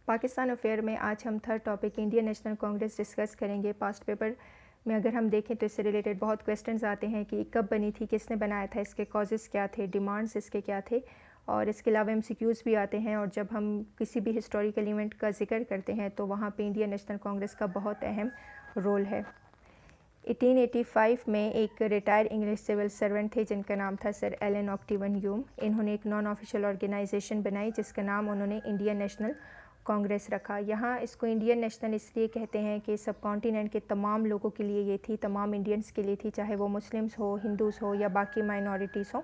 Pakistan affair में आज हम third topic Indian national Congress discuss करेंगे। पास्ट पेपर में अगर हम देखें तो इससे रिलेटेड बहुत क्वेश्चंस आते हैं कि कब बनी थी, किसने बनाया था, इसके कॉजेज़ क्या थे, डिमांड्स इसके क्या थे, और इसके अलावा एमसीक्यूज़ भी आते हैं। और जब हम किसी भी हिस्टोरिकल इवेंट का जिक्र करते हैं तो वहाँ पे इंडियन नेशनल कांग्रेस का बहुत अहम रोल है। 1885 में एक रिटायर्ड इंग्लिश सिविल सर्वेंट थे जिनका नाम था सर एलन ऑक्टिवन ह्यूम। इन्होंने एक नॉन ऑफिशियल ऑर्गेनाइजेशन बनाई जिसका नाम उन्होंने इंडियन नेशनल कांग्रेस रखा। यहाँ इसको इंडियन नेशनल इसलिए कहते हैं कि सब कॉन्टिनेंट के तमाम लोगों के लिए ये थी, तमाम इंडियंस के लिए थी, चाहे वो मुस्लिम्स हो, हिंदूज़ हो या बाकी माइनॉरिटीज़ हो।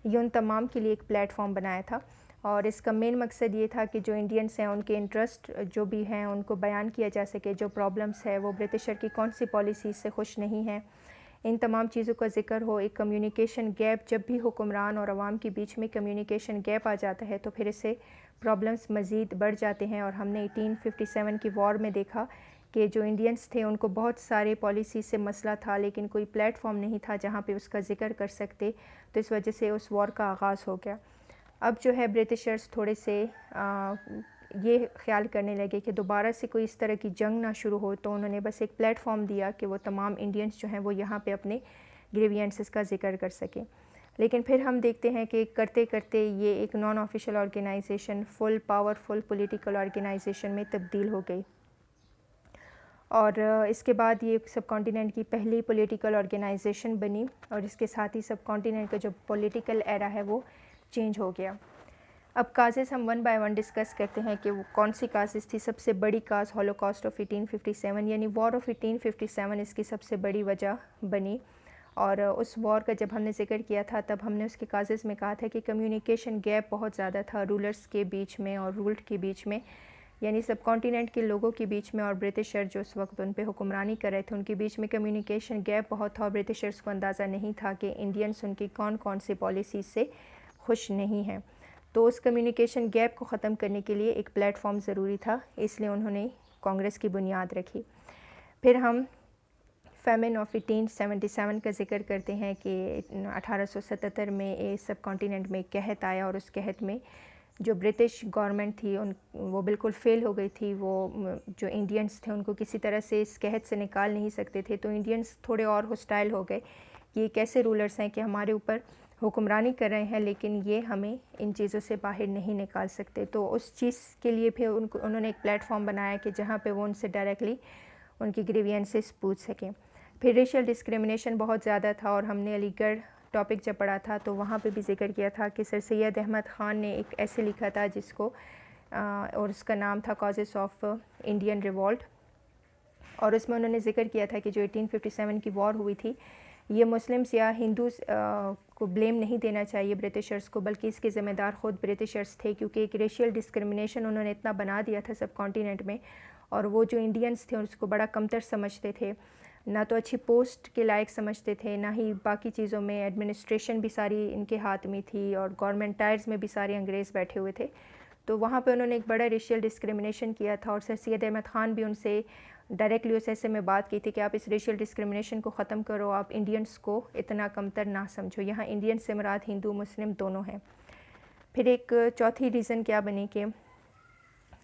ये उन तमाम के लिए एक प्लेटफॉर्म बनाया था और इसका मेन मकसद ये था कि जो इंडियंस हैं उनके इंटरेस्ट जो भी हैं उनको बयान किया जा सके, जो प्रॉब्लम्स है वो ब्रिटिशर की कौन सी पॉलिसी से खुश नहीं हैं, इन तमाम चीज़ों का जिक्र हो। एक कम्युनिकेशन गैप, जब भी हुक्मरान और अवाम के बीच में कम्युनिकेशन गैप आ जाता है तो फिर इससे प्रॉब्लम्स मज़ीद बढ़ जाते हैं। और हमने 1857 की वॉर में देखा कि जो इंडियंस थे उनको बहुत सारे पॉलिसी से मसला था लेकिन कोई प्लेटफॉर्म नहीं था जहाँ पे उसका जिक्र कर सकते, तो इस वजह से उस वॉर का आगाज़ हो गया। अब जो है ब्रिटिशर्स थोड़े से ये ख्याल करने लगे कि दोबारा से कोई इस तरह की जंग ना शुरू हो, तो उन्होंने बस एक प्लेटफॉर्म दिया कि वो तमाम इंडियंस जो हैं वो यहाँ पे अपने ग्रीवियंसेस का जिक्र कर सकें। लेकिन फिर हम देखते हैं कि करते करते ये एक non official organisation full powerful political organisation में तब्दील हो गई। और इसके बाद ये सब कॉन्टिनेंट की पहली पॉलिटिकल ऑर्गेनाइजेशन बनी और इसके साथ ही सब कॉन्टिनेंट का जो पॉलिटिकल एरा है वो चेंज हो गया। अब काजेज़ हम वन बाय वन डिस्कस करते हैं कि वो कौन सी काजेज़ थी। सबसे बड़ी काज हॉलोकॉस्ट ऑफ 1857 यानी वॉर ऑफ 1857 इसकी सबसे बड़ी वजह बनी। और उस वॉर का जब हमने जिक्र किया था तब हमने उसके काजेज़ में कहा था कि कम्युनिकेशन गैप बहुत ज़्यादा था रूलर्स के बीच में और रूल्ड के बीच में, यानी सब कॉन्टिनेंट के लोगों के बीच में और ब्रिटिशर जो उस वक्त उन पे हुक्मरानी कर रहे थे उनके बीच में कम्युनिकेशन गैप बहुत था। और ब्रिटिशर्स को अंदाज़ा नहीं था कि इंडियंस उनकी कौन कौन सी पॉलिसी से खुश नहीं हैं। तो उस कम्युनिकेशन गैप को ख़त्म करने के लिए एक प्लेटफॉर्म ज़रूरी था, इसलिए उन्होंने कांग्रेस की बुनियाद रखी। फिर हम फेमिन ऑफ 1877 का जिक्र करते हैं कि 1877 में ये सब कॉन्टिनेंट में कहत आया और उस कहत में जो ब्रिटिश गवर्नमेंट थी वो बिल्कुल फेल हो गई थी। वो जो इंडियंस थे उनको किसी तरह से इस कहत से निकाल नहीं सकते थे, तो इंडियंस थोड़े और हॉस्टाइल हो गए कि ये कैसे रूलर्स हैं कि हमारे ऊपर हुक्मरानी कर रहे हैं लेकिन ये हमें इन चीज़ों से बाहर नहीं निकाल सकते। तो उस चीज़ के लिए फिर उन्होंने एक प्लेटफॉर्म बनाया कि जहाँ पे वो उनसे डायरेक्टली उनकी ग्रीवियंसेस पूछ सकें। फिर रेशियल डिस्क्रिमिनेशन बहुत ज़्यादा था और हमने अलीगढ़ टॉपिक जब पढ़ा था तो वहाँ पे भी जिक्र किया था कि सर सैयद अहमद ख़ान ने एक ऐसे लिखा था जिसको और उसका नाम था कॉजेस ऑफ इंडियन रिवॉल्ट। और उसमें उन्होंने जिक्र किया था कि जो 1857 की वॉर हुई थी ये मुस्लिम्स या हिंदूज़ को ब्लेम नहीं देना चाहिए ब्रिटिशर्स को, बल्कि इसके ज़िम्मेदार ख़ुद ब्रिटिशर्स थे, क्योंकि एक रेशियल डिस्क्रिमिनेशन उन्होंने इतना बना दिया था सब कॉन्टिनेंट में। और वो जो इंडियंस थे उसको बड़ा कमतर समझते थे, ना तो अच्छी पोस्ट के लायक समझते थे, ना ही बाकी चीज़ों में। एडमिनिस्ट्रेशन भी सारी इनके हाथ में थी और गवर्नमेंट टायर्स में भी सारे अंग्रेज़ बैठे हुए थे। तो वहाँ पे उन्होंने एक बड़ा रेशियल डिस्क्रिमिनेशन किया था और सर सैयद अहमद ख़ान भी उनसे डायरेक्टली उस ऐसे में बात की थी कि आप इस रेशियल डिस्क्रिमिनेशन को ख़त्म करो, आप इंडियंस को इतना कमतर ना समझो। यहाँ इंडियन से मुराद हिंदू मुस्लिम दोनों हैं। फिर एक चौथी रीज़न क्या बनी कि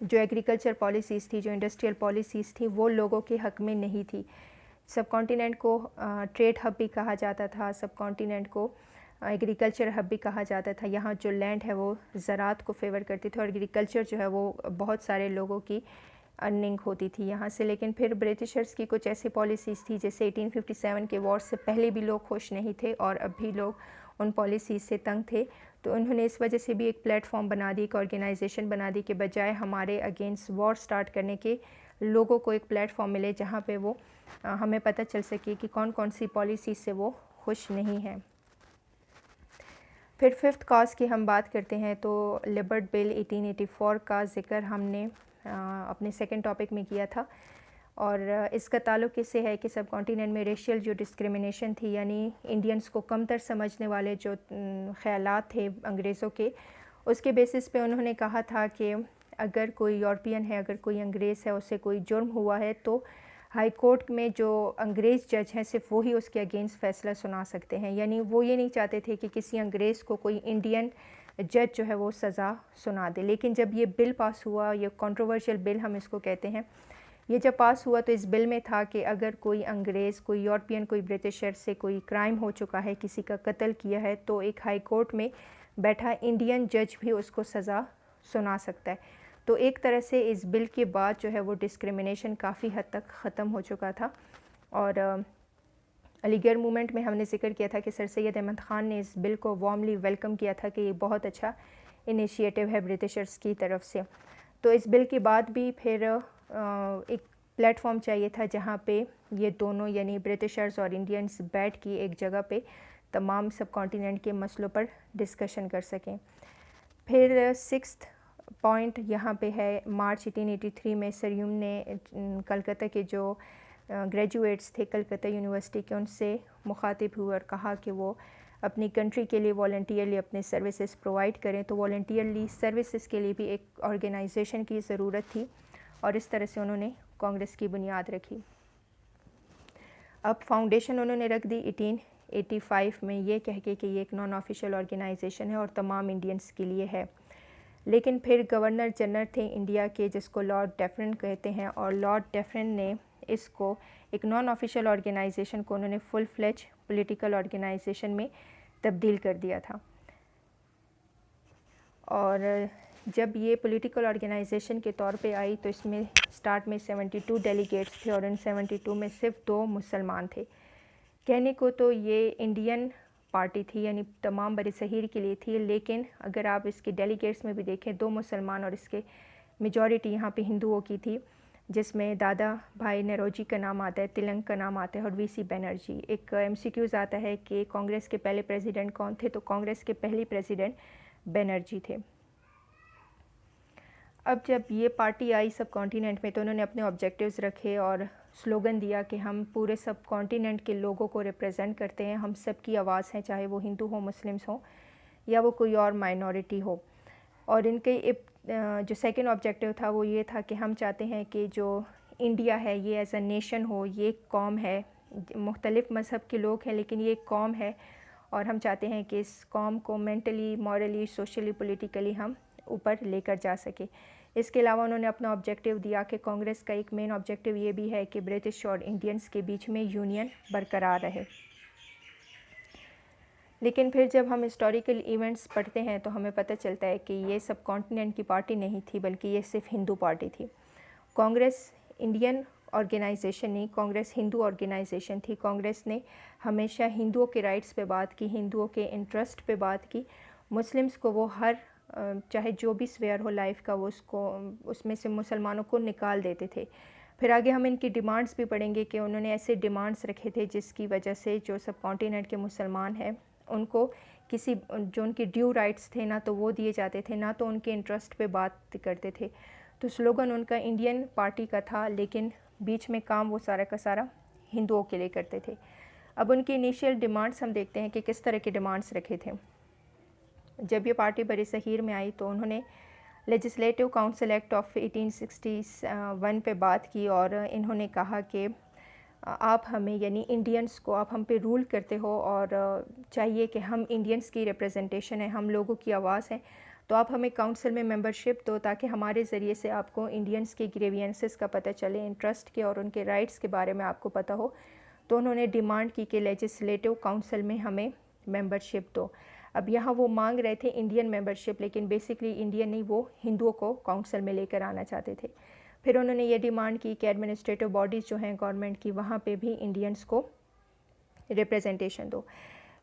जो एग्रीकल्चर पॉलिसीज़ थी, जो इंडस्ट्रियल पॉलिसीज़ थी, वो लोगों के हक़ में नहीं थी। सब कॉन्टिनेंट को ट्रेड हब भी कहा जाता था, सब कॉन्टिनेंट को एग्रीकल्चर हब भी कहा जाता था। यहाँ जो लैंड है वो ज़राअत को फेवर करती थी और एग्रीकल्चर जो है वो बहुत सारे लोगों की अर्निंग होती थी यहाँ से। लेकिन फिर ब्रिटिशर्स की कुछ ऐसी पॉलिसीज़ थी जैसे 1857 के वॉर से पहले भी लोग खुश नहीं थे और अब भी लोग उन पॉलिसीज़ से तंग थे। तो उन्होंने इस वजह से भी एक प्लेटफॉर्म बना दी, एक ऑर्गेनाइजेशन बना दी कि बजाय हमारे अगेंस्ट वॉर स्टार्ट करने के लोगों को एक प्लेटफॉर्म मिले जहाँ पे वो हमें पता चल सके कि कौन कौन सी पॉलिसी से वो खुश नहीं हैं। फिर फिफ्थ काज की हम बात करते हैं तो लिबर्ट बिल 1884 का जिक्र हमने अपने सेकंड टॉपिक में किया था और इसका ताल्लुक़ इससे है कि सब कॉन्टिनेंट में रेशियल जो डिस्क्रिमिनेशन थी, यानी इंडियंस को कमतर समझने वाले जो ख़यालात थे अंग्रेज़ों के, उसके बेसिस पे उन्होंने कहा था कि अगर कोई यूरोपियन है, अगर कोई अंग्रेज़ है, उससे कोई जुर्म हुआ है तो हाई कोर्ट में जो अंग्रेज़ जज हैं सिर्फ वही उसके अगेंस्ट फ़ैसला सुना सकते हैं। यानी वो ये नहीं चाहते थे कि किसी अंग्रेज़ को कोई इंडियन जज जो है वो सज़ा सुना दे। लेकिन जब ये बिल पास हुआ, ये कंट्रोवर्शियल बिल हम इसको कहते हैं, ये जब पास हुआ तो इस बिल में था कि अगर कोई अंग्रेज़, कोई यूरोपियन, कोई ब्रिटिशर से कोई क्राइम हो चुका है, किसी का कत्ल किया है, तो एक हाई कोर्ट में बैठा इंडियन जज भी उसको सज़ा सुना सकता है। तो एक तरह से इस बिल के बाद जो है वो डिस्क्रिमिनेशन काफ़ी हद तक ख़त्म हो चुका था। और अलीगढ़ मूवमेंट में हमने ज़िक्र किया था कि सर सैयद अहमद ख़ान ने इस बिल को वार्मली वेलकम किया था कि ये बहुत अच्छा इनिशिएटिव है ब्रिटिशर्स की तरफ से। तो इस बिल के बाद भी फिर एक प्लेटफॉर्म चाहिए था जहाँ पे ये दोनों यानी ब्रिटिशर्स और इंडियंस बैठ के एक जगह पे तमाम सब कॉन्टिनेंट के मसलों पर डिस्कशन कर सकें। फिर सिक्स्थ पॉइंट यहाँ पे है, मार्च 1883 में सर ह्यूम ने कलकत्ता के जो ग्रेजुएट्स थे कलकत्ता यूनिवर्सिटी के, उनसे मुखातिब हुए और कहा कि वो अपनी कंट्री के लिए वॉलंटियरली अपने सर्विसेज प्रोवाइड करें। तो वॉलंटियरली सर्विसेज के लिए भी एक ऑर्गेनाइजेशन की ज़रूरत थी और इस तरह से उन्होंने कांग्रेस की बुनियाद रखी। अब फाउंडेशन उन्होंने रख दी 1885 में, ये कह के कि ये एक नॉन ऑफिशियल ऑर्गेनाइजेशन है और तमाम इंडियंस के लिए है। लेकिन फिर गवर्नर जनरल थे इंडिया के जिसको लॉर्ड डेफरन कहते हैं, और लॉर्ड डेफरन ने इसको एक नॉन ऑफिशियल ऑर्गेनाइजेशन को उन्होंने फुल फ्लेज पॉलिटिकल ऑर्गेनाइजेशन में तब्दील कर दिया था। और जब ये पॉलिटिकल ऑर्गेनाइजेशन के तौर पे आई तो इसमें स्टार्ट में 72 डेलीगेट्स थे और इन 72 में सिर्फ 2 मुसलमान थे। कहने को तो ये इंडियन पार्टी थी यानी तमाम बरे सहीर के लिए थी, लेकिन अगर आप इसके डेलीगेट्स में भी देखें 2 मुसलमान और इसके मेजॉरिटी यहाँ पे हिंदुओं की थी, जिसमें दादा भाई नौरोजी का नाम आता है, तिलक का नाम आता है और वीसी बनर्जी। एक MCQs आता है कि कांग्रेस के पहले प्रेसिडेंट कौन थे, तो कांग्रेस के पहले प्रेसिडेंट बनर्जी थे। अब जब ये पार्टी आई सब कॉन्टिनेंट में तो उन्होंने अपने ऑब्जेक्टिव्स रखे और स्लोगन दिया कि हम पूरे सब कॉन्टिनेंट के लोगों को रिप्रेजेंट करते हैं, हम सब की आवाज़ हैं, चाहे वो हिंदू हो, मुस्लिम्स हो या वो कोई और माइनॉरिटी हो। और इनके जो सेकंड ऑब्जेक्टिव था वो ये था कि हम चाहते हैं कि जो इंडिया है ये एज अ नेशन हो, ये एक कौम है, मुख्तलिफ़ मज़हब के लोग हैं लेकिन ये एक कौम है और हम चाहते हैं कि इस कौम को मेंटली, मॉरली, सोशली, पॉलिटिकली हम ऊपर लेकर जा सके। इसके अलावा उन्होंने अपना ऑब्जेक्टिव दिया कि कांग्रेस का एक मेन ऑब्जेक्टिव ये भी है कि ब्रिटिश और इंडियंस के बीच में यूनियन बरकरार रहे। लेकिन फिर जब हम हिस्टोरिकल इवेंट्स पढ़ते हैं तो हमें पता चलता है कि ये सब कॉन्टिनेंट की पार्टी नहीं थी बल्कि ये सिर्फ हिंदू पार्टी थी। कांग्रेस इंडियन ऑर्गेनाइजेशन नहीं, कांग्रेस हिंदू ऑर्गेनाइजेशन थी। कांग्रेस ने हमेशा हिंदुओं के राइट्स पे बात की, हिंदुओं के इंटरेस्ट पे बात की। मुस्लिम्स को वो हर चाहे जो भी स्फेयर हो लाइफ का वो उसमें से मुसलमानों को निकाल देते थे। फिर आगे हम इनकी डिमांड्स भी पढ़ेंगे कि उन्होंने ऐसे डिमांड्स रखे थे जिसकी वजह से जो सब कॉन्टिनेंट के मुसलमान हैं उनको किसी जो उनके ड्यू राइट्स थे ना तो वो दिए जाते थे, ना तो उनके इंटरेस्ट पे बात करते थे। तो स्लोगन उनका इंडियन पार्टी का था लेकिन बीच में काम वो सारा का सारा हिंदुओं के लिए करते थे। अब उनकी इनिशियल डिमांड्स हम देखते हैं कि किस तरह के डिमांड्स रखे थे। जब ये पार्टी बरे सहीर में आई तो उन्होंने लेजिस्लेटिव काउंसिल एक्ट ऑफ 1861 पे बात की और इन्होंने कहा कि आप हमें यानी इंडियंस को आप हम पे रूल करते हो और चाहिए कि हम इंडियंस की रिप्रेजेंटेशन है, हम लोगों की आवाज़ है, तो आप हमें काउंसिल में मेंबरशिप दो ताकि हमारे ज़रिए से आपको इंडियंस के ग्रीवियंसेस का पता चले, इंटरेस्ट के और उनके राइट्स के बारे में आपको पता हो। तो उन्होंने डिमांड की कि लेजिस्लेटिव काउंसिल में हमें मेंबरशिप दो। अब यहाँ वो मांग रहे थे इंडियन मेंबरशिप, लेकिन बेसिकली इंडियन नहीं, वो हिंदुओं को काउंसिल में लेकर आना चाहते थे। फिर उन्होंने ये डिमांड की कि एडमिनिस्ट्रेटिव बॉडीज़ जो हैं गवर्नमेंट की वहाँ पे भी इंडियंस को रिप्रेजेंटेशन दो।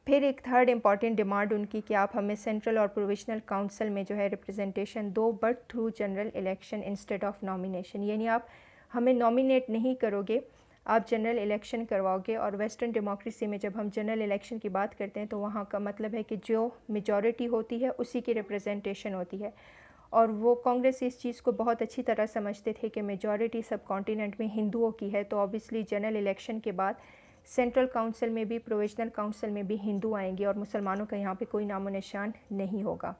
फिर एक थर्ड इम्पॉर्टेंट डिमांड उनकी कि आप हमें सेंट्रल और प्रोविजनल काउंसिल में जो है रिप्रेजेंटेशन दो but through general election instead of nomination, यानी आप हमें नॉमिनेट नहीं करोगे, आप जनरल इलेक्शन करवाओगे। और वेस्टर्न डेमोक्रेसी में जब हम जनरल इलेक्शन की बात करते हैं तो वहाँ का मतलब है कि जो मेजॉरिटी होती है उसी की रिप्रेजेंटेशन होती है। और वो कांग्रेस इस चीज़ को बहुत अच्छी तरह समझते थे कि मेजॉरिटी सब कॉन्टिनेंट में हिंदुओं की है, तो ऑब्वियसली जनरल इलेक्शन के बाद सेंट्रल काउंसिल में भी, प्रोविजनल काउंसिल में भी हिंदू आएंगे और मुसलमानों का यहाँ पे कोई नामो निशान नहीं होगा।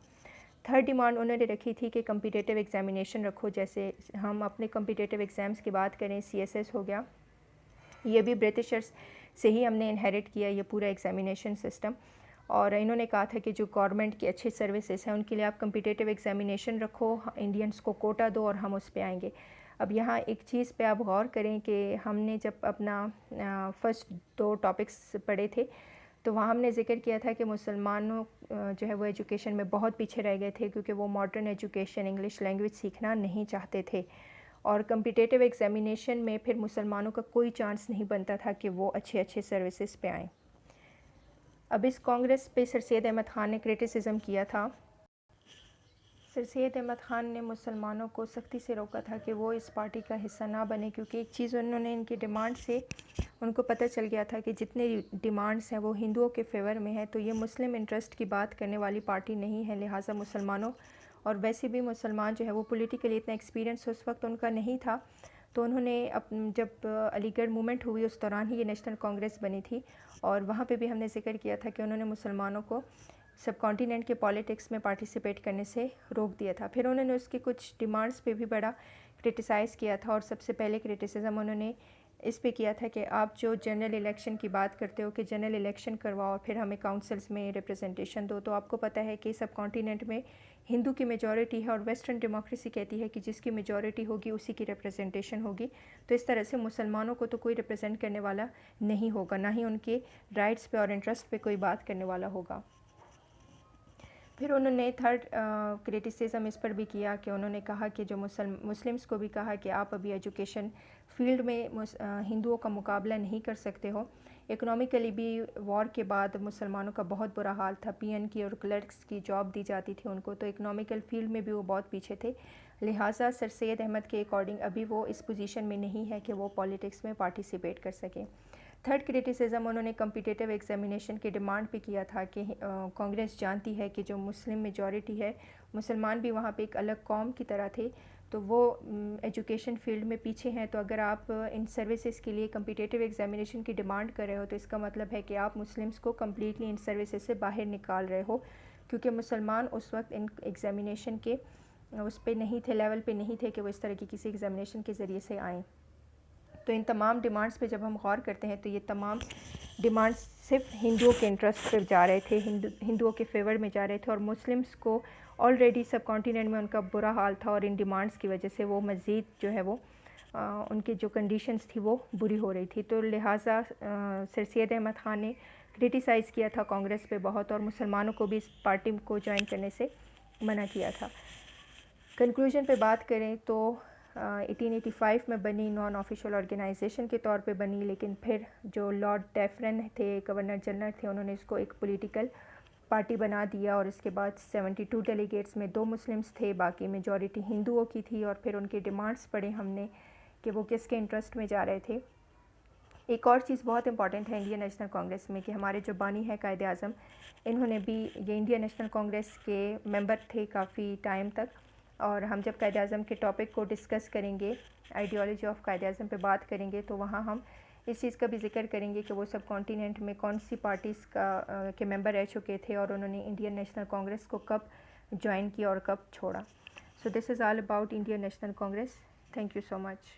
थर्ड डिमांड उन्होंने रखी थी कि कम्पिटिटिव एग्जामिनेशन रखो। जैसे हम अपने कम्पिटिटिव एग्ज़ाम्स की बात करें, CSS हो गया, ये भी ब्रिटिशर्स से ही हमने इनहेरिट किया ये पूरा एग्जामिनेशन सिस्टम। और इन्होंने कहा था कि जो गवर्नमेंट की अच्छी सर्विसेज हैं उनके लिए आप कम्पिटिटिव एग्जामिनेशन रखो, इंडियंस को कोटा दो और हम उस पर आएंगे। अब यहाँ एक चीज़ पे आप गौर करें कि हमने जब अपना फर्स्ट 2 टॉपिक्स पढ़े थे तो वहाँ हमने ज़िक्र किया था कि मुसलमानों जो है वो एजुकेशन में बहुत पीछे रह गए थे, क्योंकि वो मॉडर्न एजुकेशन इंग्लिश लैंग्वेज सीखना नहीं चाहते थे और कम्पिटिटिव एग्जामिनेशन में फिर मुसलमानों का कोई चांस नहीं बनता था कि वो अच्छे अच्छे सर्विसेज पे आएँ। अब इस कांग्रेस पे सर सैयद अहमद ख़ान ने क्रिटिसिज्म किया था। सर सैयद अहमद ख़ान ने मुसलमानों को सख्ती से रोका था कि वो इस पार्टी का हिस्सा ना बने, क्योंकि एक चीज़ उन्होंने इनकी डिमांड से उनको पता चल गया था कि जितने डिमांड्स हैं वो हिंदुओं के फेवर में है, तो ये मुस्लिम इंटरेस्ट की बात करने वाली पार्टी नहीं है। लिहाजा मुसलमानों, और वैसे भी मुसलमान जो है वो पॉलिटिकली इतना एक्सपीरियंस उस वक्त उनका नहीं था, तो उन्होंने जब अलीगढ़ मूवमेंट हुई उस दौरान ही ये नेशनल कांग्रेस बनी थी और वहाँ पे भी हमने जिक्र किया था कि उन्होंने मुसलमानों को सब कॉन्टिनेंट के पॉलिटिक्स में पार्टिसिपेट करने से रोक दिया था। फिर उन्होंने उसकी कुछ डिमांड्स पे भी बड़ा क्रिटिसाइज़ किया था और सबसे पहले क्रिटिसिज्म उन्होंने इस पे किया था कि आप जो जनरल इलेक्शन की बात करते हो कि जनरल इलेक्शन करवाओ और फिर हमें काउंसिल्स में रिप्रेजेंटेशन दो, तो आपको पता है कि सब कॉन्टिनेंट में हिंदू की मेजॉरिटी है और वेस्टर्न डेमोक्रेसी कहती है कि जिसकी मेजॉरिटी होगी उसी की रिप्रेजेंटेशन होगी। तो इस तरह से मुसलमानों को तो कोई रिप्रेजेंट करने वाला नहीं होगा, ना ही उनके राइट्स पे और इंटरेस्ट पे कोई बात करने वाला होगा। फिर उन्होंने थर्ड क्रिटिसिज्म इस पर भी किया कि उन्होंने कहा कि जो मुस्लिम्स को भी कहा कि आप अभी एजुकेशन फील्ड में हिंदुओं का मुकाबला नहीं कर सकते हो। इकोनॉमिकली भी वॉर के बाद मुसलमानों का बहुत बुरा हाल था, पीएन की और क्लर्क्स की जॉब दी जाती थी उनको, तो इकोनॉमिकल फील्ड में भी वो बहुत पीछे थे। लिहाजा सर सैयद अहमद के अकॉर्डिंग अभी वो इस पोजीशन में नहीं है कि वो पॉलिटिक्स में पार्टिसिपेट कर सकें। थर्ड क्रिटिसिज्म उन्होंने कम्पिटिटिव एग्जामिनेशन की डिमांड पे किया था कि कांग्रेस जानती है कि जो मुस्लिम मेजॉरिटी है, मुसलमान भी वहाँ पे एक अलग कौम की तरह थे, तो वो एजुकेशन फील्ड में पीछे हैं। तो अगर आप इन सर्विसेज के लिए कम्पिटिटिव एग्जामिनेशन की डिमांड कर रहे हो तो इसका मतलब है कि आप मुस्लिम्स को कम्प्लीटली इन सर्विसेज से बाहर निकाल रहे हो, क्योंकि मुसलमान उस वक्त इन एग्जामिनेशन के उस पर नहीं थे, लेवल पे नहीं थे कि वो इस तरह की किसी एग्जामिनेशन के ज़रिए से आएँ। तो इन तमाम डिमांड्स पे जब हम गौर करते हैं तो ये तमाम डिमांड्स सिर्फ हिंदुओं के इंटरेस्ट पर जा रहे थे, हिंदुओं के फेवर में जा रहे थे और मुस्लिम्स को ऑलरेडी सब कॉन्टिनेंट में उनका बुरा हाल था और इन डिमांड्स की वजह से वो मज़ीद जो है वो उनकी जो कंडीशंस थी वो बुरी हो रही थी। तो लिहाजा सर सैयद अहमद ख़ान ने क्रिटिसाइज़ किया था कांग्रेस पे बहुत और मुसलमानों को भी इस पार्टी को ज्वाइन करने से मना किया था। कंक्लूजन पे बात करें तो 1885 में बनी, नॉन ऑफिशियल ऑर्गेनाइजेशन के तौर पे बनी, लेकिन फिर जो लॉर्ड डैफरन थे, गवर्नर जनरल थे, उन्होंने इसको एक पॉलिटिकल पार्टी बना दिया और इसके बाद 72 डेलीगेट्स में 2 मुस्लिम्स थे, बाकी मेजॉरिटी हिंदुओं की थी। और फिर उनके डिमांड्स पढ़े हमने कि वो किसके इंटरेस्ट में जा रहे थे। एक और चीज़ बहुत इंपॉर्टेंट है इंडियन नेशनल कांग्रेस में कि हमारे जो बानी है कायद आज़म, इन्होंने भी ये इंडियन नेशनल कांग्रेस के मेंबर थे काफ़ी टाइम तक, और हम जब कायद आज़म के टॉपिक को डिस्कस करेंगे, आइडियोलॉजी ऑफ कायद आज़म पे बात करेंगे, तो वहाँ हम इस चीज़ का भी जिक्र करेंगे कि वो सब कॉन्टिनेंट में कौन सी पार्टीज़ के मेंबर रह चुके थे और उन्होंने इंडियन नेशनल कांग्रेस को कब ज्वाइन किया और कब छोड़ा। So this is all about Indian national Congress. Thank you so much.